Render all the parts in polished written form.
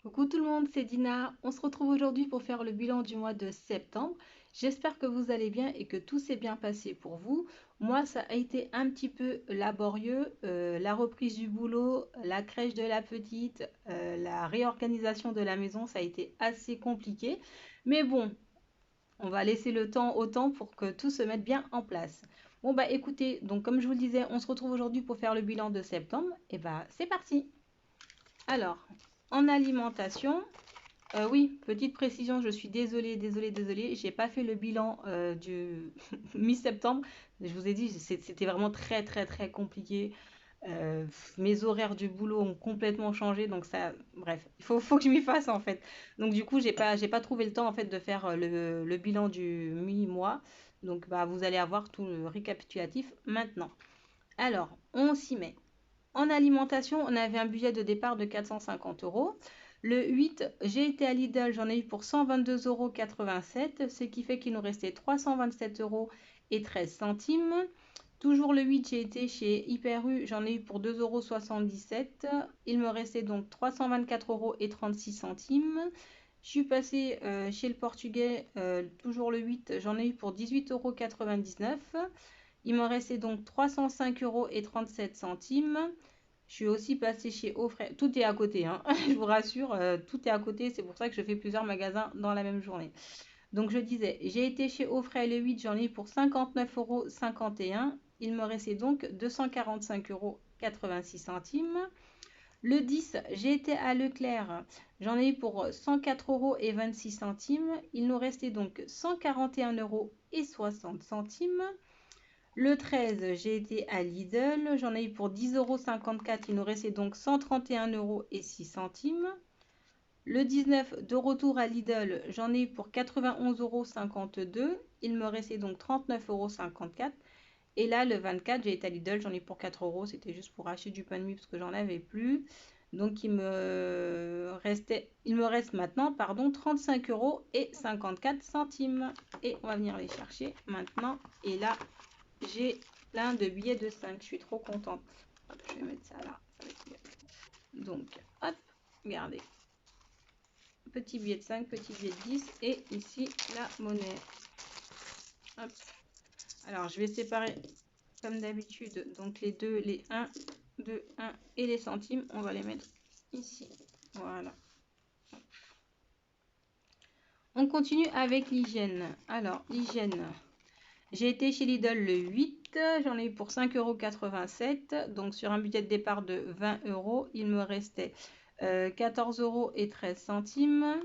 Coucou tout le monde, c'est Dina. On se retrouve aujourd'hui pour faire le bilan du mois de septembre. J'espère que vous allez bien et que tout s'est bien passé pour vous. Moi, ça a été un petit peu laborieux. La reprise du boulot, la crèche de la petite, la réorganisation de la maison, ça a été assez compliqué. Mais bon, on va laisser le temps au temps pour que tout se mette bien en place. Bon bah écoutez, donc comme je vous le disais, on se retrouve aujourd'hui pour faire le bilan de septembre. Et bah c'est parti. Alors, en alimentation, oui, petite précision, je suis désolée, j'ai pas fait le bilan du mi-septembre. Je vous ai dit, c'était vraiment très compliqué. Euh, Mes horaires du boulot ont complètement changé, donc ça, bref, faut que je m'y fasse en fait. Donc du coup, j'ai pas trouvé le temps en fait de faire le bilan du mi-mois. Donc bah, vous allez avoir tout le récapitulatif maintenant. Alors, on s'y met. En alimentation, on avait un budget de départ de 450 euros. Le 8, j'ai été à Lidl, j'en ai eu pour 122,87 euros, ce qui fait qu'il nous restait 327 euros et 13 centimes. Toujours le 8, j'ai été chez Hyper U, j'en ai eu pour 2,77 euros. Il me restait donc 324 euros et 36 centimes. Je suis passée chez le Portugais, toujours le 8, j'en ai eu pour 18,99 euros. Il me restait donc 305 euros et 37 centimes. Je suis aussi passée chez Offray. Tout est à côté, hein. Je vous rassure, tout est à côté. C'est pour ça que je fais plusieurs magasins dans la même journée. Donc je disais, j'ai été chez Offray le 8, j'en ai eu pour 59,51 €. Il me restait donc 245,86 €. Le 10, j'ai été à Leclerc, j'en ai eu pour 104,26 €. Il nous restait donc 141,60 €. Le 13, j'ai été à Lidl, j'en ai eu pour 10,54 €, il nous restait donc 131,06 €. Le 19, de retour à Lidl, j'en ai eu pour 91,52 €, il me restait donc 39,54 €. Et là, le 24, j'ai été à Lidl, j'en ai eu pour 4 €, c'était juste pour acheter du pain de mie parce que j'en avais plus. Donc il me reste maintenant, pardon, 35,54 €. Et on va venir les chercher maintenant. Et là, j'ai plein de billets de 5. Je suis trop contente. Hop, je vais mettre ça là. Donc, hop, regardez. Petit billet de 5, petit billet de 10. Et ici, la monnaie. Hop. Alors, je vais séparer comme d'habitude. Donc, les 2, les 1, 2, 1 et les centimes. On va les mettre ici. Voilà. On continue avec l'hygiène. Alors, l'hygiène. J'ai été chez Lidl le 8, j'en ai eu pour 5,87 €. Donc sur un budget de départ de 20 €, il me restait 14 € et 13 centimes.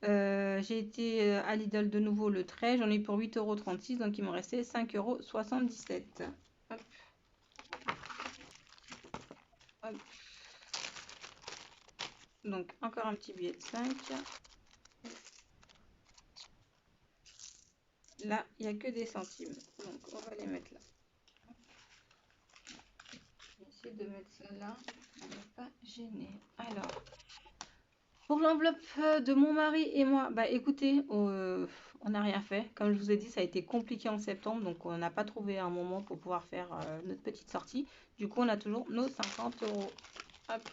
J'ai été à Lidl de nouveau le 13, j'en ai eu pour 8,36 €, donc il me restait 5,77 €. Hop. Hop. Donc encore un petit billet de 5. Là, il n'y a que des centimes. Donc on va les mettre là. Je vais essayer de mettre ça là, on n'est pas gêné. Alors, pour l'enveloppe de mon mari et moi, bah écoutez, on n'a rien fait. Comme je vous ai dit, ça a été compliqué en septembre, donc on n'a pas trouvé un moment pour pouvoir faire notre petite sortie. Du coup, on a toujours nos 50 €. Hop,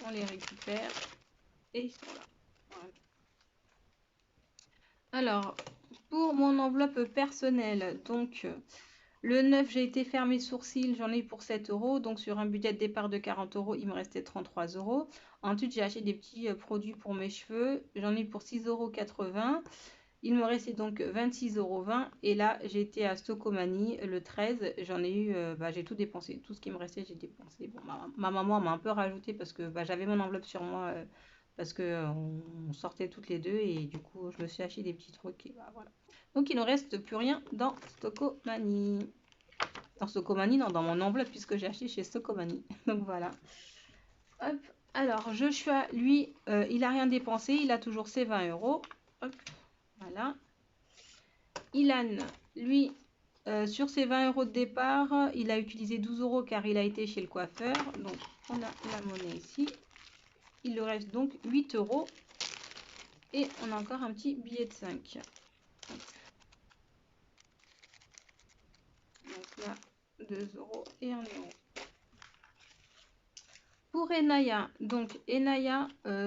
on les récupère et ils sont là. Voilà. Alors, pour mon enveloppe personnelle, donc le 9, j'ai été faire mes sourcils, j'en ai eu pour 7 €. Donc sur un budget de départ de 40 €, il me restait 33 €. Ensuite, j'ai acheté des petits produits pour mes cheveux, j'en ai eu pour 6,80 €. Il me restait donc 26,20 €. Et là, j'ai été à Stocomanie le 13, j'en ai eu, j'ai tout dépensé. Tout ce qui me restait, j'ai dépensé. Bon, ma maman m'a un peu rajouté parce que j'avais mon enveloppe sur moi. Parce que on sortait toutes les deux et du coup je me suis acheté des petits trucs et bah, voilà. Donc il ne reste plus rien dans Stocomanie. Dans Stocomanie, non, dans mon enveloppe puisque j'ai acheté chez Stocomanie. Donc voilà. Hop. Alors Joshua, lui, il a rien dépensé, il a toujours ses 20 €. Hop. Voilà. Ilan, lui, sur ses 20 € de départ, il a utilisé 12 € car il a été chez le coiffeur. Donc on a la monnaie ici. Il lui reste donc 8 €. Et on a encore un petit billet de 5. Donc là, 2 € et 1 €. Pour Enaya, donc Enaya,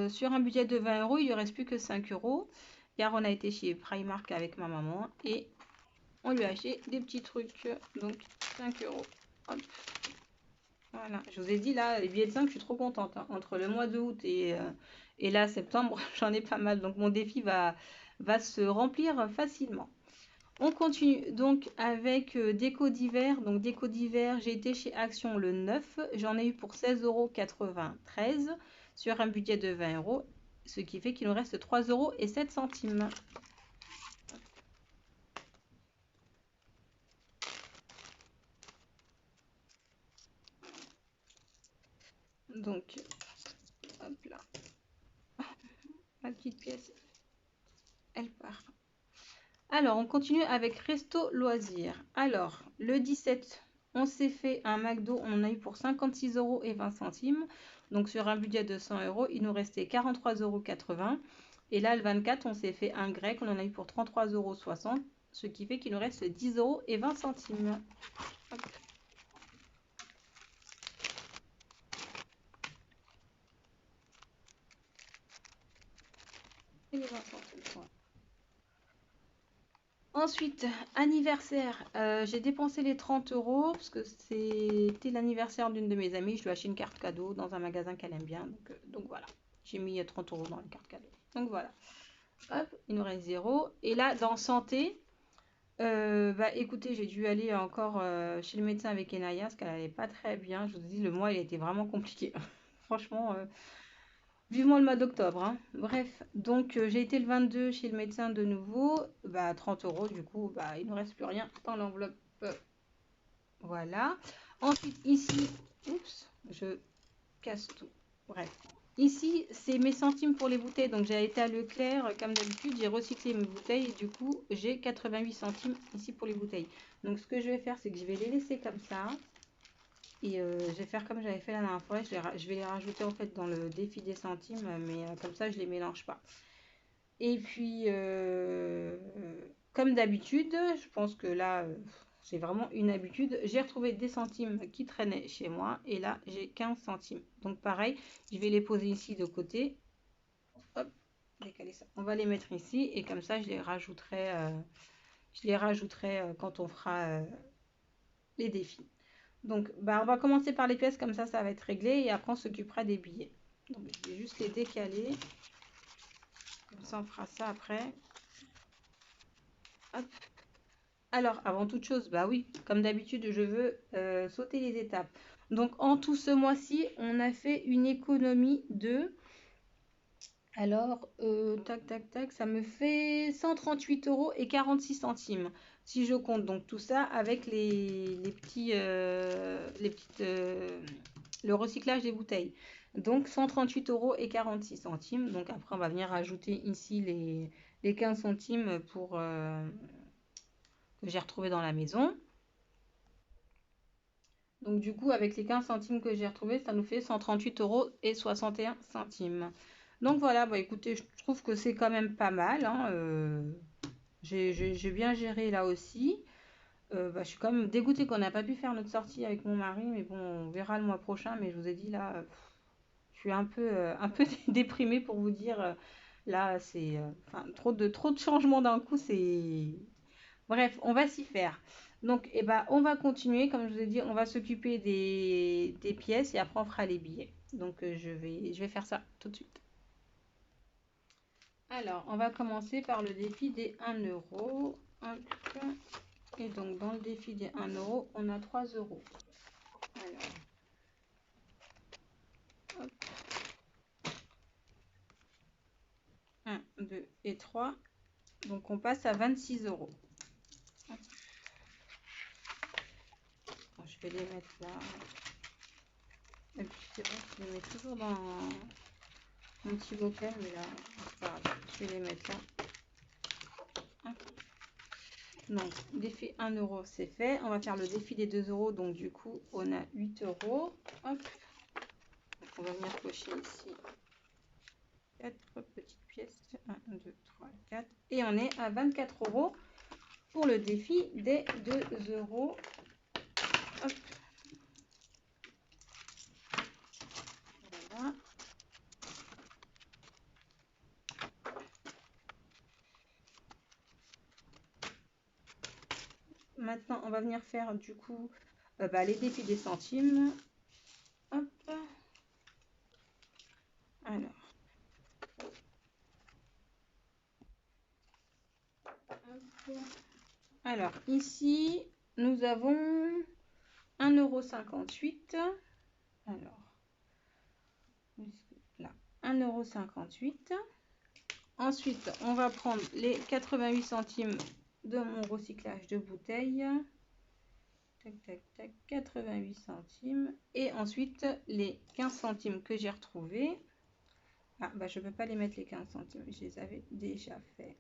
sur un budget de 20 euros, il ne reste plus que 5 euros. Hier, on a été chez Primark avec ma maman et on lui a acheté des petits trucs. Donc 5 euros. Hop, voilà. Je vous ai dit là, les billets de 5, je suis trop contente, hein. Entre le mois d'août et là, septembre, j'en ai pas mal. Donc mon défi va se remplir facilement. On continue donc avec déco d'hiver. Donc déco d'hiver, j'ai été chez Action le 9. J'en ai eu pour 16,93 € sur un budget de 20 euros. Ce qui fait qu'il nous reste 3,07 €. Donc, hop là, ma petite pièce, elle part. Alors, on continue avec Resto Loisirs. Alors, le 17, on s'est fait un McDo, on en a eu pour 56,20 €. Donc, sur un budget de 100 euros, il nous restait 43,80 €. Et là, le 24, on s'est fait un grec, on en a eu pour 33,60 €, ce qui fait qu'il nous reste 10,20 €. Hop. Et les 20 centimes. Ensuite, anniversaire, j'ai dépensé les 30 euros parce que c'était l'anniversaire d'une de mes amies. Je lui ai acheté une carte cadeau dans un magasin qu'elle aime bien. Donc voilà, j'ai mis 30 euros dans la carte cadeau. Donc voilà, hop, il nous reste 0. Et là, dans santé, bah écoutez, j'ai dû aller encore chez le médecin avec Enaya parce qu'elle n'allait pas très bien. Je vous dis, le mois, il a été vraiment compliqué. Franchement, vivement le mois d'octobre, hein. Bref, donc j'ai été le 22 chez le médecin de nouveau. Bah 30 euros, du coup, bah il ne reste plus rien dans l'enveloppe. Voilà. Ensuite, ici, oups, je casse tout. Bref. Ici, c'est mes centimes pour les bouteilles. Donc j'ai été à Leclerc, comme d'habitude, j'ai recyclé mes bouteilles et du coup, j'ai 88 centimes ici pour les bouteilles. Donc ce que je vais faire, c'est que je vais les laisser comme ça. Et je vais faire comme j'avais fait la dernière fois, je vais les rajouter en fait dans le défi des centimes, mais comme ça je les mélange pas. Et puis, comme d'habitude, je pense que là, c'est vraiment une habitude, j'ai retrouvé des centimes qui traînaient chez moi, et là j'ai 15 centimes. Donc pareil, je vais les poser ici de côté. Hop, décaler ça. On va les mettre ici, et comme ça je les rajouterai, quand on fera les défis. Donc, bah, on va commencer par les pièces, comme ça va être réglé et après on s'occupera des billets. Donc, je vais juste les décaler. Comme ça, on fera ça après. Hop. Alors, avant toute chose, bah oui, comme d'habitude, je veux sauter les étapes. Donc, en tout ce mois-ci, on a fait une économie de... Alors, tac, tac, tac, ça me fait 138,46 € si je compte donc tout ça avec les petits, le recyclage des bouteilles. Donc 138,46 €. Donc après, on va venir rajouter ici les 15 centimes pour, que j'ai retrouvé dans la maison. Donc du coup, avec les 15 centimes que j'ai retrouvés, ça nous fait 138,61 €. Donc voilà, bah écoutez, je trouve que c'est quand même pas mal, hein. J'ai bien géré là aussi. Bah, je suis quand même dégoûtée qu'on n'a pas pu faire notre sortie avec mon mari, mais bon, on verra le mois prochain. Mais je vous ai dit là, je suis un peu déprimée pour vous dire. Là, c'est enfin, trop de changements d'un coup, c'est... Bref, on va s'y faire. Donc, eh ben, on va continuer. Comme je vous ai dit, on va s'occuper des pièces et après, on fera les billets. Donc, je vais faire ça tout de suite. Alors, on va commencer par le défi des 1 euro. Hop. Et donc, dans le défi des 1 euro, on a 3 euros. Alors, hop. 1, 2 et 3. Donc, on passe à 26 euros. Bon, je vais les mettre là. Et puis, c'est vrai que je les mets toujours dans mon petit bocal, mais là, c'est pas grave. Je vais les mettre là. Hop. Donc, défi 1 euro, c'est fait. On va faire le défi des 2 euros. Donc, du coup, on a 8 euros. Hop. Donc, on va venir cocher ici 4 petites pièces. 1, 2, 3, 4. Et on est à 24 euros pour le défi des 2 euros. Hop. maintenant, on va venir faire du coup les défis des centimes. Hop. Alors. Hop. Alors, ici, nous avons 1,58 €. Alors, là, 1,58 €. Ensuite, on va prendre les 88 centimes de mon recyclage de bouteilles. Tac, tac, tac, 88 centimes. Et ensuite, les 15 centimes que j'ai retrouvés. Ah, bah, je ne peux pas les mettre les 15 centimes. Je les avais déjà fait.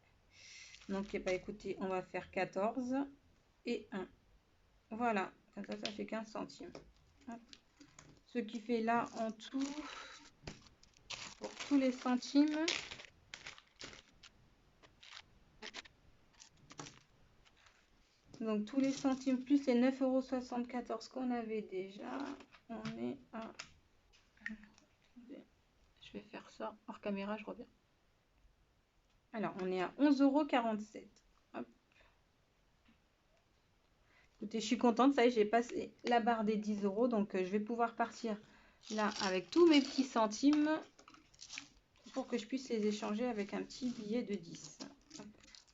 Donc, écoutez, on va faire 14 et 1. Voilà, comme ça fait 15 centimes. Hop. Ce qui fait là en tout, pour tous les centimes, donc tous les centimes plus les 9,74 € qu'on avait déjà, on est à... Je vais faire ça hors caméra, je reviens. Alors, on est à 11,47 €. Hop. Écoutez, je suis contente, ça y est, j'ai passé la barre des 10 €, donc je vais pouvoir partir là avec tous mes petits centimes pour que je puisse les échanger avec un petit billet de 10. Hop.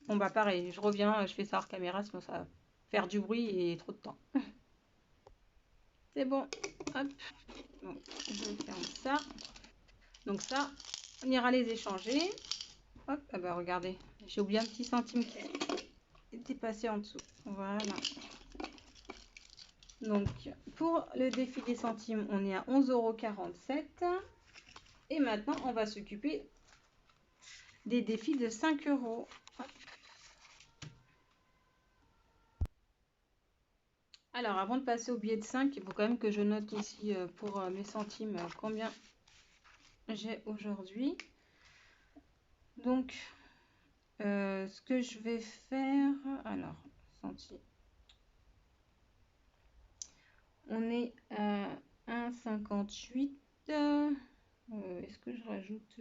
Bon, bah pareil, je reviens, je fais ça hors caméra, sinon ça va faire du bruit et trop de temps. C'est bon, hop, donc je ferme ça. Donc ça, on ira les échanger. Hop, ah bah regardez, j'ai oublié un petit centime qui était passé en dessous. Voilà. Donc pour le défi des centimes, on est à 11,47 €. Et maintenant, on va s'occuper des défis de 5 €. Hop. Alors, avant de passer au billet de 5, il faut quand même que je note ici pour mes centimes combien j'ai aujourd'hui. Donc, ce que je vais faire... Alors, centimes. On est à 1,58. Est-ce que je rajoute...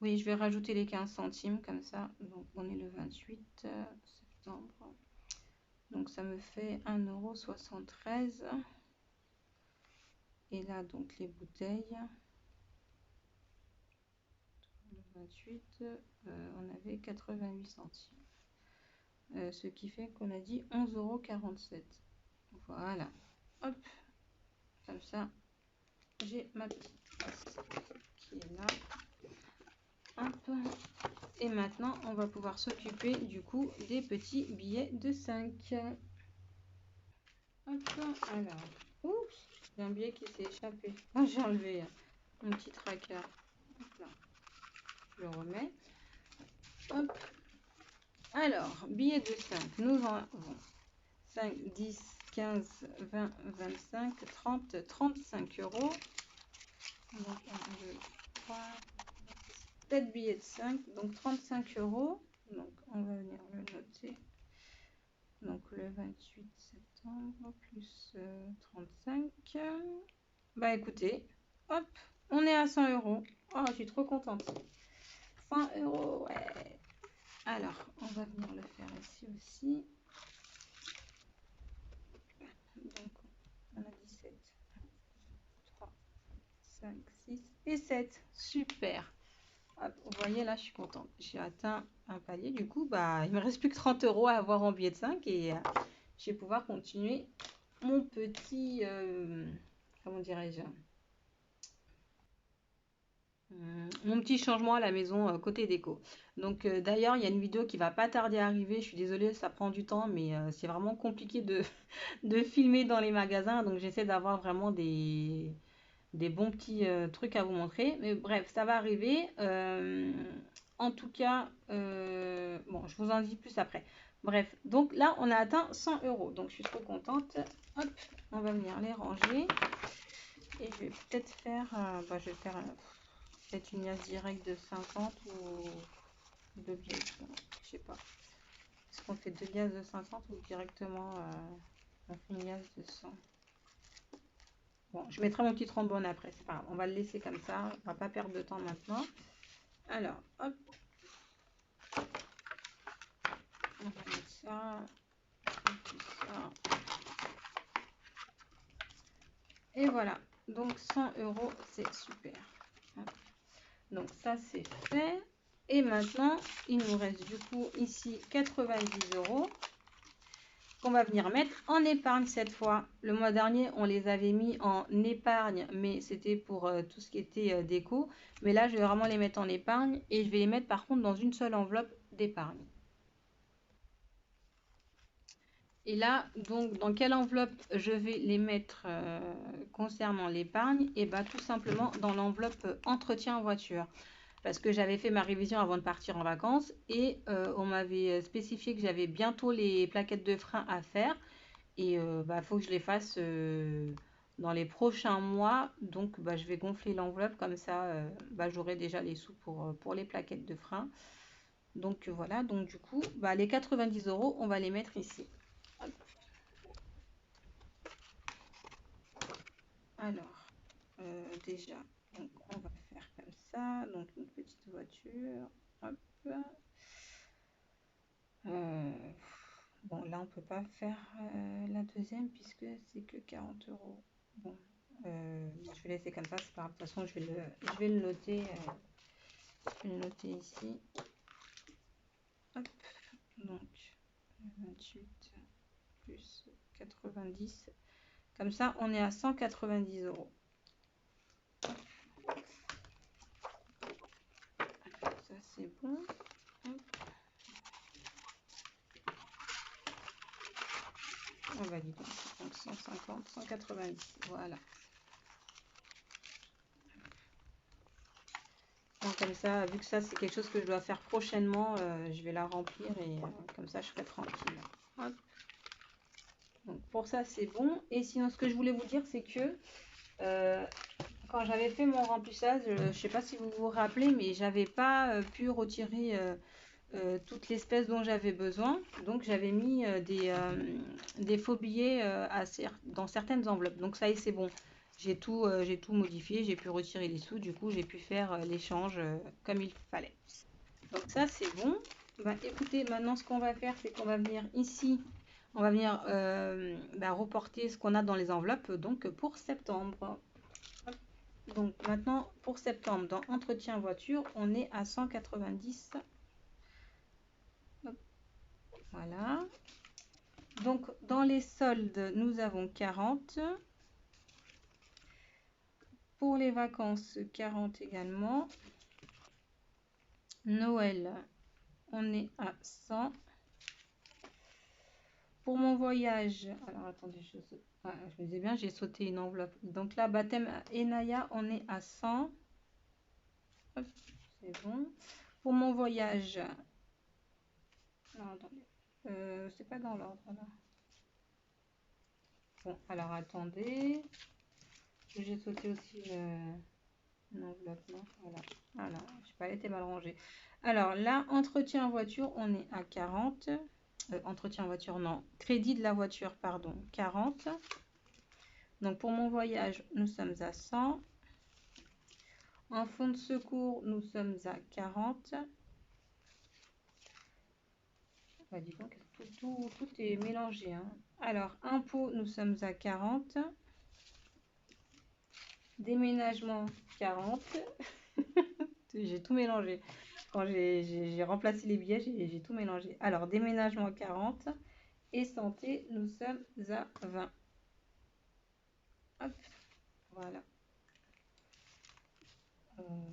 Oui, je vais rajouter les 15 centimes comme ça. Donc, on est le 28 septembre. Donc, ça me fait 1,73 €. Et là, donc, les bouteilles. Le 28, on avait 88 centimes. Ce qui fait qu'on a dit 11,47 €. Voilà. Hop. Comme ça, j'ai ma petite tasse qui est là. Hop. Et maintenant, on va pouvoir s'occuper du coup des petits billets de 5. Hop. Alors. Oups. J'ai un billet qui s'est échappé. Oh, j'ai enlevé mon petit tracker. Hop là. Je le remets. Hop. Alors, billets de 5. Nous en avons 5, 10, 15, 20, 25, 30, 35 €. Donc, 1, 2, 3, 7 billets de 5, donc 35 €. Donc, on va venir le noter. Donc, le 28 septembre plus 35. Bah, écoutez, hop, on est à 100 €. Oh, je suis trop contente. 100 €, ouais. Alors, on va venir le faire ici aussi. Donc, on a 17, 3, 5, 6 et 7. Super. Hop, vous voyez, là, je suis contente. J'ai atteint un palier. Du coup, bah, il me reste plus que 30 € à avoir en billet de 5 et je vais pouvoir continuer mon petit... comment dirais-je, mon petit changement à la maison côté déco. Donc d'ailleurs, il y a une vidéo qui va pas tarder à arriver. Je suis désolée, ça prend du temps, mais c'est vraiment compliqué de filmer dans les magasins. Donc j'essaie d'avoir vraiment des bons petits trucs à vous montrer. Mais bref, ça va arriver. En tout cas, bon, je vous en dis plus après. Bref, donc là, on a atteint 100 €. Donc je suis trop contente. Hop, on va venir les ranger. Et je vais peut-être faire, je vais faire peut-être une liasse directe de 50 ou de liasses, je sais pas. Est-ce qu'on fait 2 liasses de 50 ou directement on fait une liasse de 100? Bon, je mettrai mon petit trombone après, c'est pas grave. On va le laisser comme ça, on va pas perdre de temps maintenant. Alors, hop. On va mettre ça. Et voilà, donc 100 euros, c'est super. Donc ça, c'est fait. Et maintenant, il nous reste du coup ici 90 euros qu'on va venir mettre en épargne cette fois. Le mois dernier, on les avait mis en épargne, mais c'était pour tout ce qui était déco. Mais là, je vais vraiment les mettre en épargne et je vais les mettre par contre dans une seule enveloppe d'épargne. Et là, donc, dans quelle enveloppe je vais les mettre concernant l'épargne? Et bien, tout simplement dans l'enveloppe entretien en voiture. Parce que j'avais fait ma révision avant de partir en vacances et on m'avait spécifié que j'avais bientôt les plaquettes de frein à faire. Et bah, faut que je les fasse dans les prochains mois. Donc, bah, je vais gonfler l'enveloppe comme ça, bah, j'aurai déjà les sous pour les plaquettes de frein. Donc voilà, donc du coup, bah, les 90 euros, on va les mettre ici. Hop. Alors, déjà, donc on va faire comme ça. Donc une petite voiture. Hop. Bon, là, on peut pas faire la deuxième puisque c'est que 40 euros. Bon, je vais laisser comme ça, c'est pas grave. De toute façon, je vais le noter. Je vais le noter ici. Hop. Donc, 28 plus 90. Comme ça, on est à 190 euros. Ça, c'est bon. Hop. On valide. Donc, 150, 190. Voilà. Donc, comme ça, vu que ça, c'est quelque chose que je dois faire prochainement, je vais la remplir et comme ça, je serai tranquille. Hop. Donc, pour ça, c'est bon. Et sinon, ce que je voulais vous dire, c'est que quand j'avais fait mon remplissage, je ne sais pas si vous vous rappelez, mais j'avais pas pu retirer toute l'espèce dont j'avais besoin. Donc, j'avais mis des faux billets dans certaines enveloppes. Donc, ça y est, c'est bon. J'ai tout modifié, j'ai pu retirer les sous, du coup j'ai pu faire l'échange comme il fallait. Donc ça c'est bon. Bah, écoutez, maintenant ce qu'on va faire, c'est qu'on va venir ici, on va venir reporter ce qu'on a dans les enveloppes donc pour septembre. Donc maintenant pour septembre, dans entretien voiture, on est à 190. Hop. Voilà. Donc dans les soldes, nous avons 40. Pour les vacances, 40 également. Noël, on est à 100. Pour mon voyage, alors attendez, je me disais bien, j'ai sauté une enveloppe. Donc là, baptême Enaya, on est à 100. Hop, c'est bon. Pour mon voyage, non, attendez, c'est pas dans l'ordre là. Bon, alors attendez, j'ai sauté aussi une enveloppe, non? Voilà, je sais pas, elle était mal rangée. Alors là, entretien en voiture, on est à 40. Entretien en voiture, non. Crédit de la voiture, pardon, 40. Donc pour mon voyage, nous sommes à 100. En fonds de secours, nous sommes à 40. Bah, dis donc, tout est mélangé. Hein. Alors, impôts, nous sommes à 40. Déménagement, 40. J'ai tout mélangé. Quand j'ai remplacé les billets, j'ai tout mélangé. Alors, déménagement, 40. Et santé, nous sommes à 20. Hop, voilà.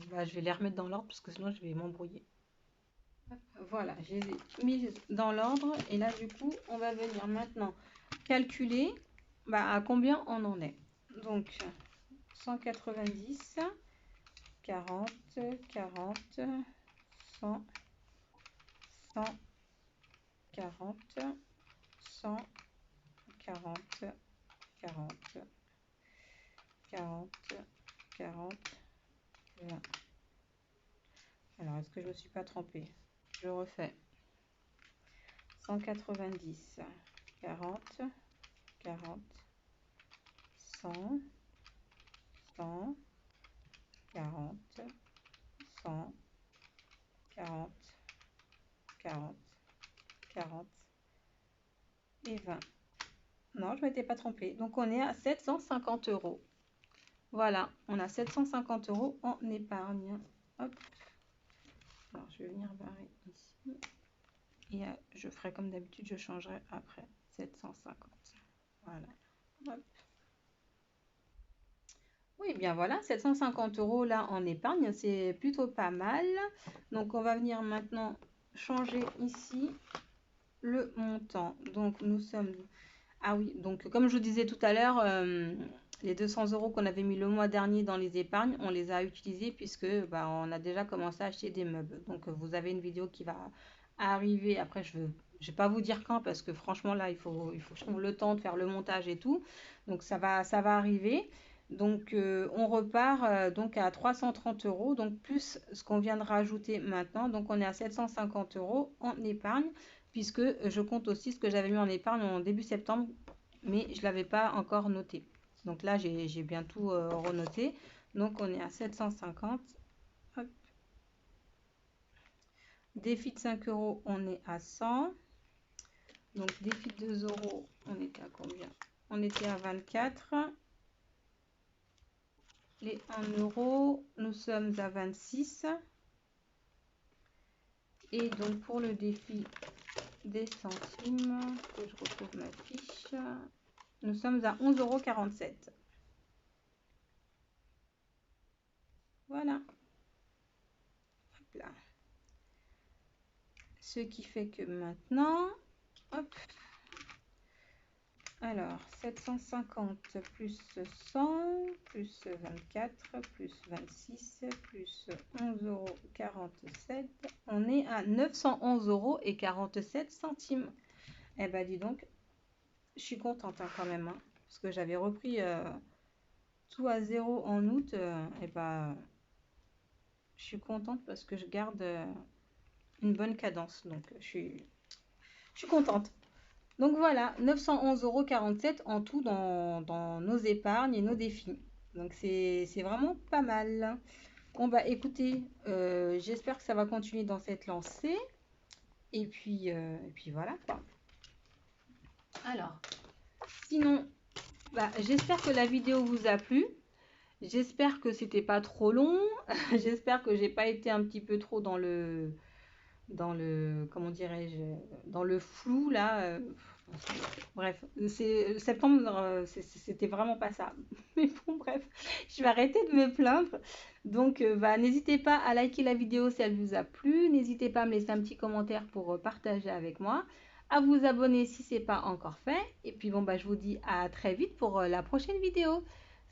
Bah, je vais les remettre dans l'ordre parce que sinon je vais m'embrouiller. Voilà, je les ai mis dans l'ordre. Et là, du coup, on va venir maintenant calculer à combien on en est. Donc, 190, 40, 40, 100, 100, 40, 100, 40, 40, 40, 40, 20. Alors, est-ce que je ne me suis pas trompée? Je refais. 190, 40, 40, 100, 100, 40, 100, 40, 40, 40 et 20. arrive. Non, je ne m'étais pas trompée. Donc, on est à 750 euros. Voilà, on a 750 euros en épargne. Hop. Alors, je vais venir barrer ici. Et je ferai comme d'habitude, je changerai après. 750. Voilà. Hop. Oui, bien voilà, 750 euros là en épargne, c'est plutôt pas mal. Donc, on va venir maintenant changer ici le montant. Donc, nous sommes... Ah oui, donc comme je vous disais tout à l'heure, les 200 euros qu'on avait mis le mois dernier dans les épargnes, on les a utilisés puisque bah, on a déjà commencé à acheter des meubles. Donc, vous avez une vidéo qui va arriver. Après, je vais pas vous dire quand parce que franchement, là, il faut que je trouve le temps de faire le montage et tout. Donc, ça va arriver. Donc, on repart donc à 330 euros, donc plus ce qu'on vient de rajouter maintenant. Donc, on est à 750 euros en épargne, puisque je compte aussi ce que j'avais mis en épargne en début septembre, mais je ne l'avais pas encore noté. Donc là, j'ai bien tout renoté. Donc, on est à 750. Hop. Défi de 5 euros, on est à 100. Donc, défi de 2 euros, on était à combien? On était à 24. Les 1 euro, nous sommes à 26. Et donc, pour le défi des centimes, que je retrouve ma fiche, nous sommes à 11,47 €. Voilà. Hop là. Ce qui fait que maintenant, hop, alors 750 plus 100 plus 24 plus 26 plus 11,47 €, on est à 911,47 €. Eh ben dis donc, je suis contente hein, quand même, hein, parce que j'avais repris tout à zéro en août. Et ben, je suis contente parce que je garde une bonne cadence, donc je suis contente. Donc voilà, 911,47 € en tout dans nos épargnes et nos défis. Donc c'est vraiment pas mal. Bon bah écoutez, j'espère que ça va continuer dans cette lancée. Et puis voilà quoi. Alors, sinon, bah, j'espère que la vidéo vous a plu. J'espère que c'était pas trop long. J'espère que j'ai pas été un petit peu trop dans le comment dirais-je, dans le flou là. Bref, septembre, c'était vraiment pas ça. Mais bon, bref, je vais arrêter de me plaindre. Donc, bah, n'hésitez pas à liker la vidéo si elle vous a plu. N'hésitez pas à me laisser un petit commentaire pour partager avec moi. À vous abonner si ce n'est pas encore fait. Et puis, bon, bah, je vous dis à très vite pour la prochaine vidéo.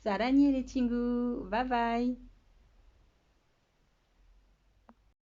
Sarani les Chingu. Bye bye.